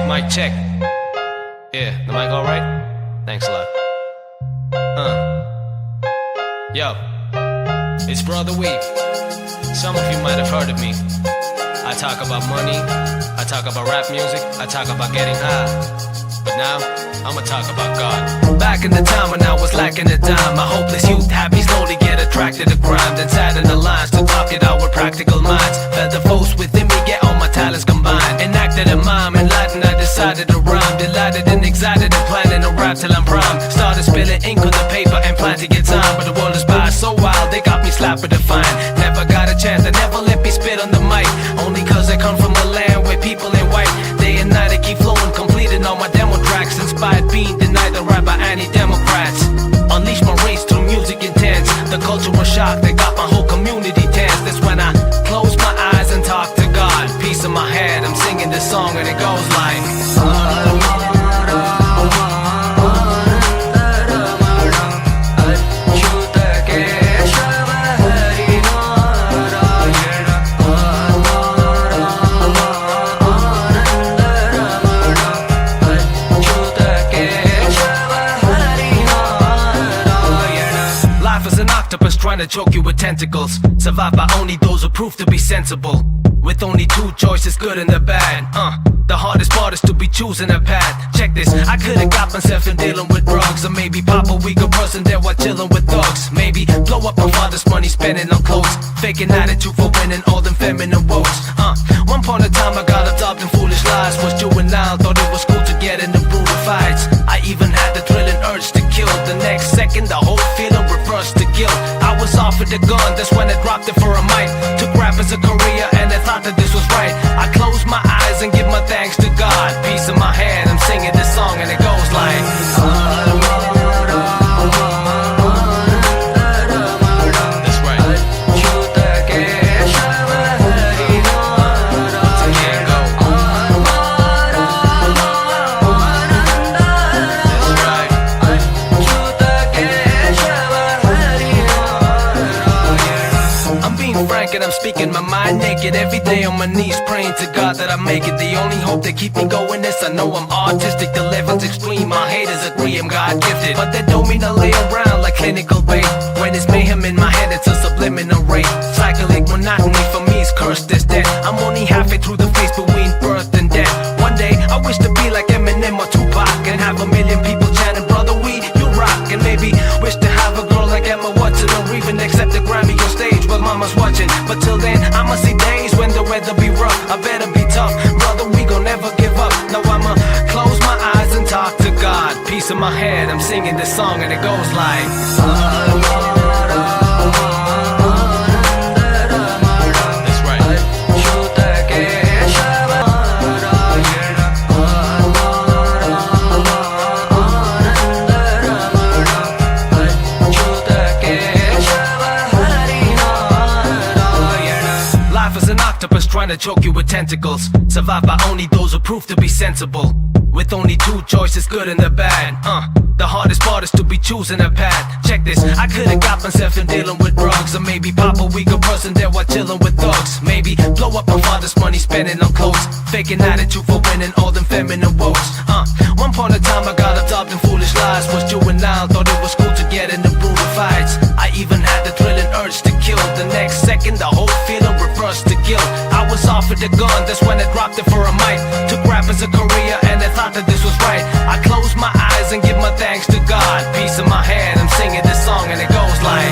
Mic check. Yeah, the mic alright? Thanks a lot. Yo, it's Brother Weave. Some of you might have heard of me. I talk about money, I talk about rap music, I talk about getting high. But now, I'ma talk about God. Back in the time when I was lacking a dime, my hopeless youth had me slowly get attracted to crime. Then sat in the lines to talk it out with practical minds. Felt the force within me, get all my talents combined. Enacted a mime, enlightened, I decided to rhyme. Delighted and excited and planning to rap till I'm prime. Started spilling ink on the paper and plan to get time. But the world is by so wild, they got me slapping to fine. Never got a chance, they never let me spit on the mic. Only cause I come from a land where people ain't white. Day and night I keep flowing, completing all my demo tracks. Inspired being denied the right by anti-democrats. Unleash my race through music intense. The cultural shock that got my whole community tense. That's when I close my eyes and talk to God. Peace in my head, I'm singing this song and it goes like trying to choke you with tentacles. Survived by only those who prove to be sensible. With only two choices, good and the bad. The hardest part is to be choosing a path. Check this, I could've got myself in dealing with drugs. Or maybe pop a weaker person there while chilling with dogs. Maybe blow up my father's money spending on clothes. Faking attitude for winning all them feminine woes. One point in time I got absorbed in foolish lies. Was juvenile, thought it was cool to get into brutal fights. I even had the thrilling urge to kill. The next second the whole feeling reversed to guilt. I was offered a gun, that's when I dropped it for a mic. Took rap as a career and I thought that this was right. I closed my eyes and give my thanks to God. Peace in my head, I'm singing this song and it goes like that's right. And I'm speaking my mind naked every day on my knees, praying to God that I make it. The only hope that keep me going is I know I'm artistic. The level's extreme, my haters agree I'm God gifted. But that don't mean I lay around like clinical bait. When it's mayhem in my head, it's a subliminal rate. Cyclic monotony for me is cursed as death. I'm only halfway through the phase between birth and death. One day I wish to be like Eminem or Tupac and have a million people chanting, brother, you rock. And maybe wish to have a girl like Emma Watson or even accept a Grammy on stage while mama's watching. But till then, I'ma see days when the weather be rough. I better be tough, brother, we gon' never give up. Now I'ma close my eyes and talk to God. Peace in my head, I'm singing this song and it goes like that's right. An octopus trying to choke you with tentacles. Survived by only those who prove to be sensible. With only two choices, good and the bad. The hardest part is to be choosing a path. Check this, I could've got myself in dealing with drugs. Or maybe pop a weaker person there while chilling with dogs. Maybe blow up my father's money spending on clothes. Faking attitude for winning all them feminine woes. One point in time I got absorbed in foolish lies. Was juvenile, thought it was cool to get into brutal fights. I even had the thrilling urge to kill. The next second the whole feeling reversed to guilt. I was offered a gun, that's when I dropped it for a mic. Took rap as a career and I thought that this was right. I closed my eyes and give my thanks to God. Peace in my head, I'm singing this song and it goes like